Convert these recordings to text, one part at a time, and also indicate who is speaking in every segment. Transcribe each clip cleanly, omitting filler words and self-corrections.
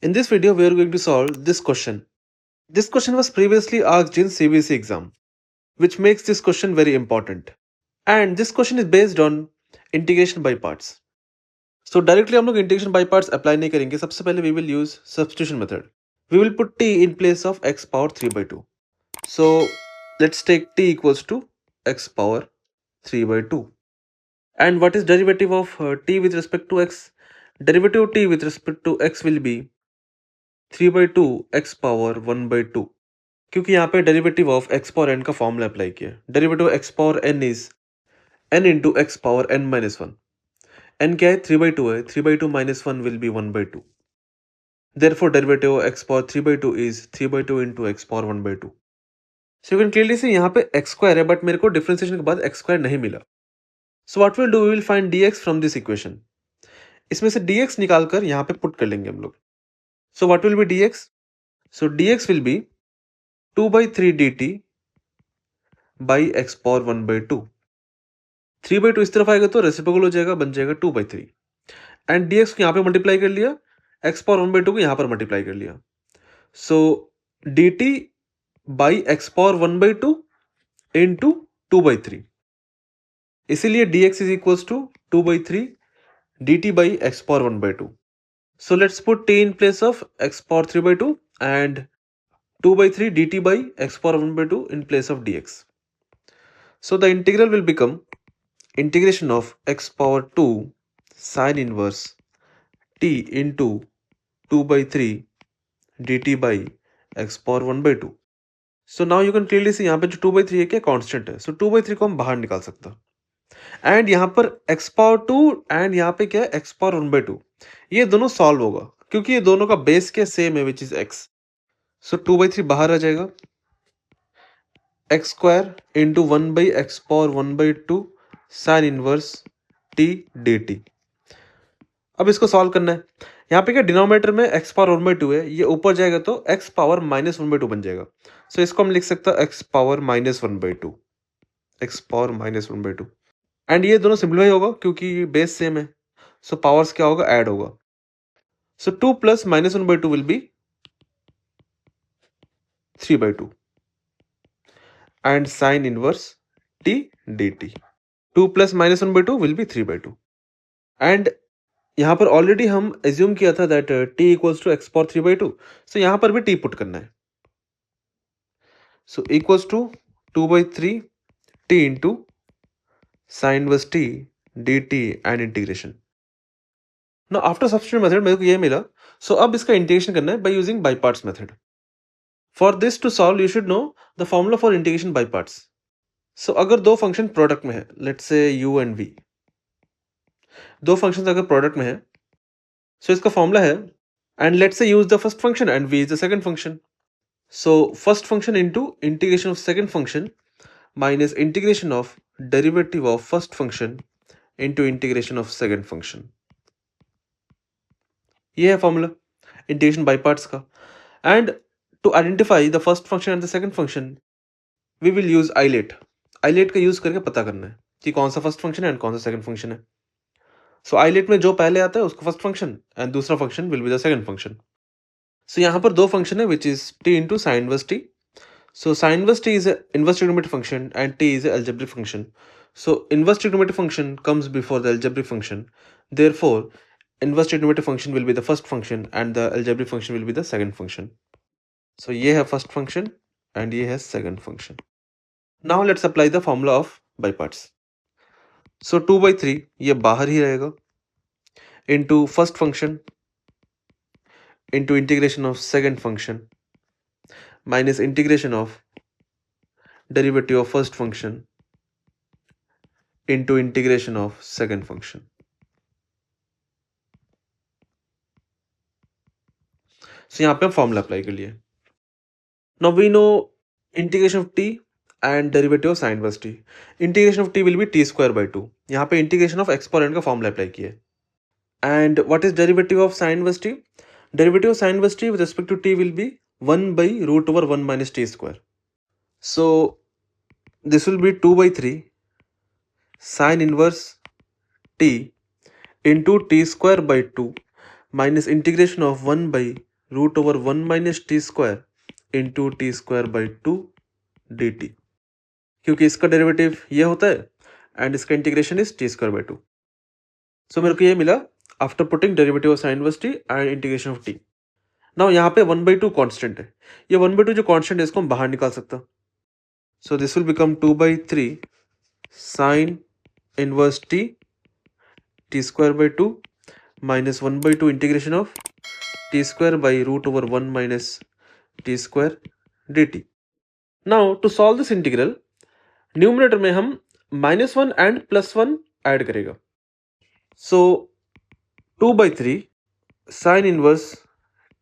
Speaker 1: In this video, we are going to solve this question. This question was previously asked in CBSE exam, which makes this question very important. And this question is based on integration by parts. So directly हम लोग integration by parts apply नहीं करेंगे. सबसे पहले we will use substitution method. We will put t in place of x power 3 by 2. So let's take t equals to x power 3 by 2. And what is derivative of t with respect to x? Derivative of t with respect to x will be 3 by 2 x power 1 by 2. क्योंकि यहाँ पे derivative of x power n का formula apply किया. Derivative x power n is n into x power n minus one. N क्या है? 3/2 है. 3/2 minus one will be 1/2. Therefore derivative of x power 3/2 is 3/2 into x power 1/2. So you can clearly see यहाँ पे x square है, but मेरे को differentiation के बाद एक्स स्क्वायर नहीं मिला. So what will do, we will find dx from this equation. इसमें से dx निकालकर यहाँ पे पुट कर लेंगे हम लोग. सो what will be dx? So dx will be 2/3 dt by x power 1/2. 3/2 इस तरफ आएगा तो रेसिप्रोकल हो जाएगा, बन जाएगा 2/3. एंड dx को यहाँ पे मल्टीप्लाई कर लिया, एक्स पावर 1/2 को यहाँ पर मल्टीप्लाई कर लिया. So dt by x power 1/2 into 2/3. इसीलिए dx is equals to 2/3 dt by x power 1/2. So let's put t in place of x power 3/2 and 2/3 dt by x power 1/2 in place of dx. So the integral will become integration of x power 2 sin inverse t into 2/3 dt by x power 1/2. So now you can clearly see यहाँ पे जो 2/3 है क्या constant है. सो 2/3 को हम बाहर निकाल सकते हैं. एंड यहाँ पर x पावर 2 एंड यहाँ पे क्या है x पावर 1/2. ये दोनों सॉल्व होगा क्योंकि ये दोनों का बेस क्या सेम है, विच इज x. सो 2/3 बाहर आ जाएगा. X square into 1/x power 1/2 sine inverse t dt. अब इसको सॉल्व करना है. यहाँ पे क्या डिनोमिनेटर में x पावर 1/2 है, ये ऊपर जाएगा तो x पावर माइनस 1/2 बन जाएगा. सो इसको हम लिख सकते हैं x power minus 1/2. x power minus 1/2. And ये दोनों सिंप्लीफाई होगा क्योंकि बेस सेम है. सो पावर्स क्या होगा? ऐड होगा. So 2 plus minus 1/2 will be 3/2 and sine inverse t dt. 2 plus minus 1/2 will be 3/2. And यहाँ पर ऑलरेडी हम एज्यूम किया था that t equals to x power 3/2. So यहाँ पर भी t पुट करना है. So equals to 2/3 t into sine inverse t dt and integration. Now after substitution method मेरे को ये मिला. सो अब इसका इंटीग्रेशन करना है by using by parts method. For this to solve you should know the formula for integration by parts. So अगर दो फंक्शन प्रोडक्ट में है, let's say u and v, दो फंक्शंस अगर प्रोडक्ट में है, सो इसका फॉर्मूला है, and let's say u is the first function and v is the second function. So first function into integration of second function minus integration of derivative of first function into integration of second function. ये है formula integration by parts का. And to identify the first function and the second function we will use ILATE. ILATE का use करके पता करना है कि कौन सा फर्स्ट फंक्शन है एंड कौन सा सेकंड फंक्शन है. सो आइलेट में जो पहले आता है उसको फर्स्ट फंक्शन एंड दूसरा function will be the second function. So यहाँ पर दो फंक्शन है which is t into sine inverse t. So sine inverse t is inverse trigonometric function and t is an algebraic function. So inverse trigonometric function comes before the algebraic function. Therefore, inverse trigonometric function will be the first function and the algebraic function will be the second function. So ये है first function and ये है second function. Now let's apply the formula of by parts. So 2/3 ये बाहर ही रहेगा into first function into integration of second function minus integration of derivative of first function into integration of second function. So यहाँ पे हम formula apply कर लिए. Now we know integration of t and derivative of sin inverse t. Integration of t will be t square by 2. यहाँ पे integration of x power n का formula apply किया है. And what is derivative of sin inverse t? Derivative of sin inverse t with respect to t will be 1 by root over 1 minus t square. So this will be 2/3 sin inverse t into t square by 2 minus integration of 1 by root over 1 minus t square into t square by 2 d t, क्योंकि इसका derivative ये होता है and इसका integration is t square by 2. So मेरे को ये मिला after putting derivative of sine inverse t and integration of t. Now यहाँ पे 1/2 कांस्टेंट है. ये 1/2 जो कांस्टेंट है इसको हम बाहर निकाल सकता. सो this will become 2/3 sine inverse t square by 2 minus 1/2 integration of t square by root over 1 minus t square dt. Now to solve this integral, numerator में हम -1 एंड +1 ऐड करेगा. So 2/3 sine inverse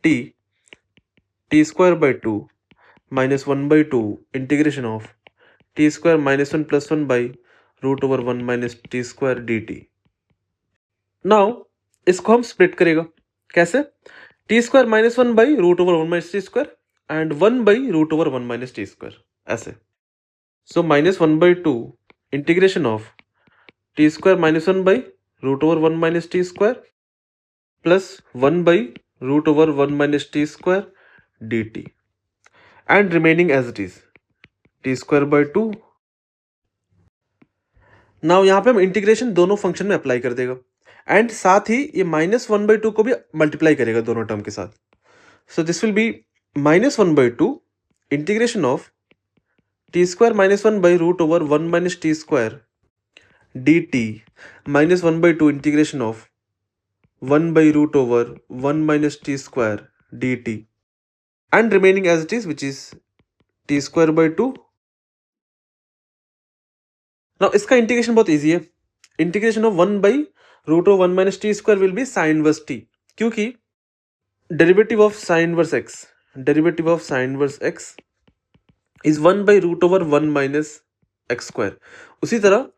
Speaker 1: t square by 2 minus 1/2 integration of t square -1 + 1 by root over 1 minus t square dt. Now इसको हम split करेगा. कैसे? T square -1 by root over 1 minus t square and 1 by root over 1 minus t square, ऐसे. So -1/2 integration of t square -1 by root over 1 minus t square plus 1 by root over 1 minus t square d t and remaining as it is t square by 2. Now यहाँ पे हम integration दोनों function में apply कर देगा and साथ ही ये -1/2 को भी मल्टीप्लाई करेगा दोनों टर्म के साथ. So this will be -1/2 integration of t square -1 by root over 1 minus t square d t -1/2 integration of 1 by root over 1 minus t square d t and remaining as it is which is t square by 2. Now इसका integration बहुत easy है. Integration of 1 by root over 1 minus t square will be sine inverse t, क्योंकि derivative of sine inverse x is 1 by root over 1 minus x square. उसी तरह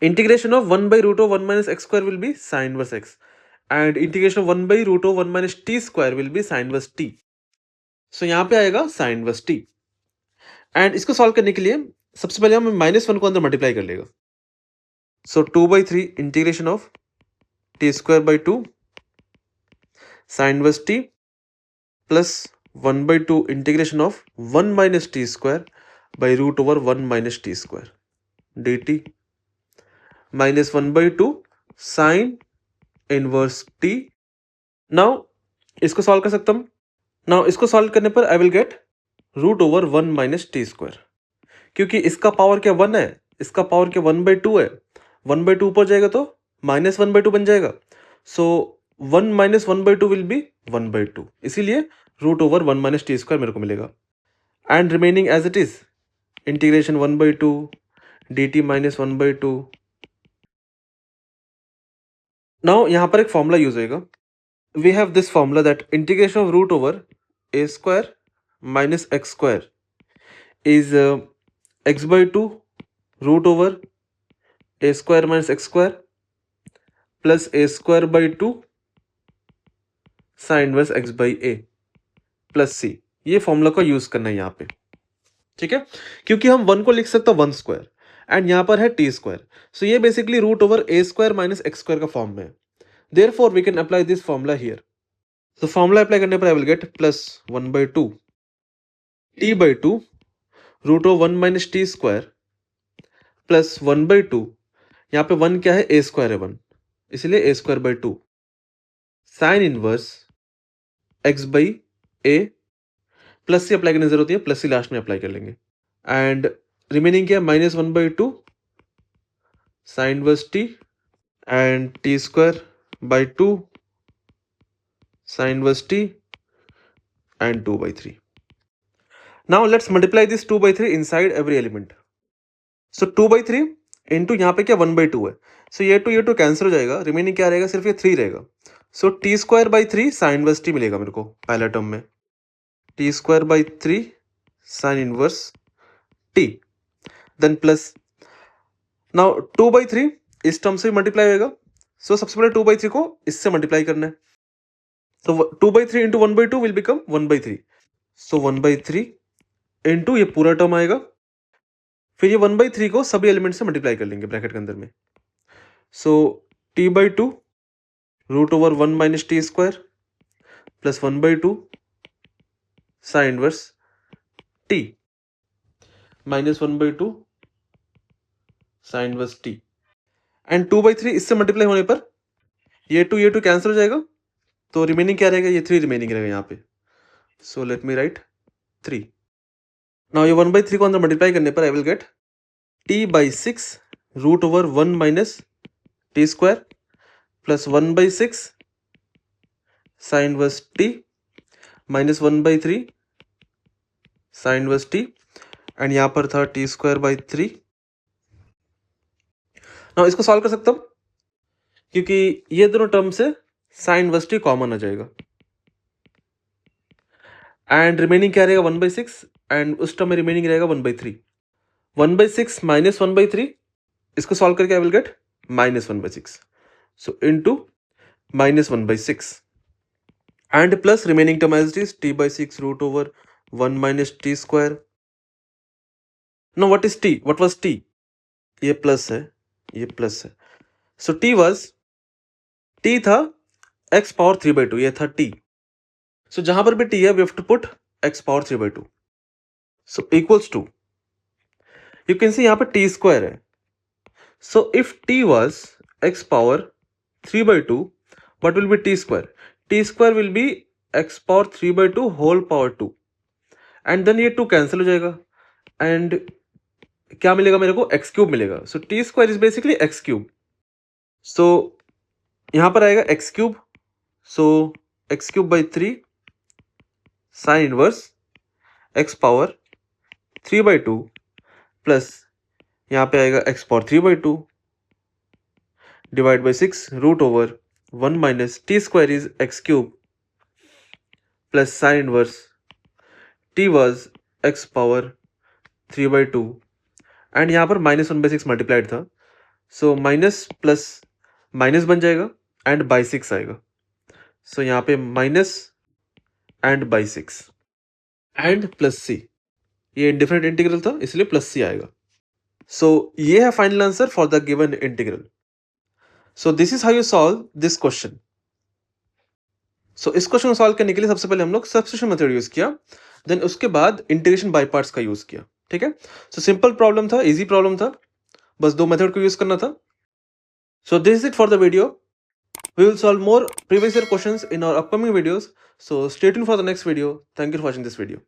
Speaker 1: integration of 1 by root over 1 minus x square will be sine inverse x and integration of 1 by root over 1 minus t square will be sine inverse t. So यहाँ पे आएगा sine inverse t and इसको solve करने के लिए सबसे पहले हम -1 को अंदर मल्टीप्लाई कर लेगा. So 2/3 integration of t square by 2 sine inverse t plus 1/2 integration of 1 minus t square by root over 1 minus t square d t minus 1/2 sine inverse t. Now इसको सॉल्व कर सकता हूँ. नाउ इसको solve करने पर I will get root over 1 minus t square, क्योंकि इसका power क्या 1 है, इसका पावर क्या 1/2 है. 1/2 ऊपर जाएगा तो -1/2 बन जाएगा. सो 1 माइनस 1/2 विल बी 1/2, इसीलिए root over 1 minus t square मेरे को मिलेगा and remaining as it is integration 1/2 d t minus 1/2. Now यहाँ पर एक फॉर्मूला यूज होएगा. We have this formula that integration of root over a square minus x square is x/2 root over a square minus x square plus a square by 2 sine inverse x by a plus c. ये formula का use करना है यहाँ पे, ठीक है, क्योंकि हम 1 को लिख सकते हैं 1 स्क्वायर एंड यहाँ पर है टी स्क्वायर. सो ये basically root over a square minus x square का फॉर्म में है. Therefore we can apply this formula here. So formula apply करने पर I will get plus 1/2 t by 2 root over 1 minus t square plus 1/2, यहाँ पे 1 क्या है, ए square है 1, इसलिए a square by 2 sine inverse x by a. Plus c apply करने की जरूरत है, प्लस सी लास्ट में अप्लाई कर लेंगे एंड रिमेनिंग क्या है -1/2 sine inverse t and t square by 2 sine inverse t and 2/3. Now let's multiply this 2/3 inside every element. So 2/3 into यहाँ पे क्या 1/2 है. सो ये टू कैंसिल हो जाएगा, रिमेनिंग क्या रहेगा, सिर्फ ये 3 रहेगा. So t square by 3 sine inverse t मिलेगा मेरे को पहला टर्म में, t square by 3 sine inverse t then plus. Now 2/3 इस टर्म से मल्टीप्लाई होगा. सो सबसे पहले 2/3 को इससे मल्टीप्लाई करना है. तो 2/3 into 1/2 will become 1/3. So 1/3 into ये पूरा टर्म आएगा, फिर ये 1/3 को सभी एलिमेंट से मल्टीप्लाई कर लेंगे ब्रैकेट के अंदर में. So t/2 root over 1 minus t square plus 1/2 sine inverse t minus 1/2 sine inverse t and 2/3 इससे मल्टीप्लाई होने पर ये टू कैंसिल हो जाएगा, तो रिमेनिंग क्या रहेगा, ये 3 रिमेनिंग रहेगा यहाँ पे. So let me write 3. Now ये 1/3 को अंदर मल्टीप्लाई करने पर I will get t/6 root over 1 minus t square plus 1/6 sine inverse t minus 1/3 sine inverse t and यहाँ पर था t²/3. नाउ इसको सॉल्व कर सकता हूँ क्योंकि ये दोनों टर्म से साइन इनवर्स टी कॉमन आ जाएगा एंड रिमेनिंग क्या रहेगा 1/6 एंड उस टर्म में रिमेनिंग रहेगा 1/3. 1/6 माइनस 1/3 इसको सॉल्व करके I will get minus 1/6. So into minus 1/6 and plus remaining term as it is t/6 root over 1 minus t square. No what is t, what was t, ये plus है, ये plus है. So t था x power 3/2, ये था t. सो जहां पर भी t है we have to put x power 3/2. So equals to, you can see यहाँ पे t स्क्वायर है. So if t was x power 3/2, what will be t square? t square will be x power 3/2 whole power 2 and then ये 2 cancel हो जाएगा and क्या मिलेगा मेरे को, एक्स क्यूब मिलेगा. So t square is basically x cube. So यहां पर आएगा x cube. So x cube by 3 sine inverse x power 3/2 plus यहां पे आएगा x power 3/2 divide by 6 root over 1 minus t square is x cube plus sine inverse t was x power 3/2 and यहाँ पर minus 1/6 multiplied था. So minus plus minus बन जाएगा and by 6 आएगा. So यहाँ पे minus and by 6 and plus c, ये indifferent integral था इसलिए प्लस सी आएगा. सो ये है final answer for the given integral. So this is how you solve this question. So इस क्वेश्चन को सॉल्व करने के लिए सबसे पहले हम लोग सब्स्टिट्यूशन मेथड यूज किया, देन उसके बाद इंटीग्रेशन बाय पार्ट्स का यूज किया. ठीक है, सो सिंपल प्रॉब्लम था, इजी प्रॉब्लम था, बस 2 मेथड को यूज करना था. सो this is it for the video. We will solve more previous year questions in our upcoming videos. So stay tuned for the next video. Thank you for watching this video.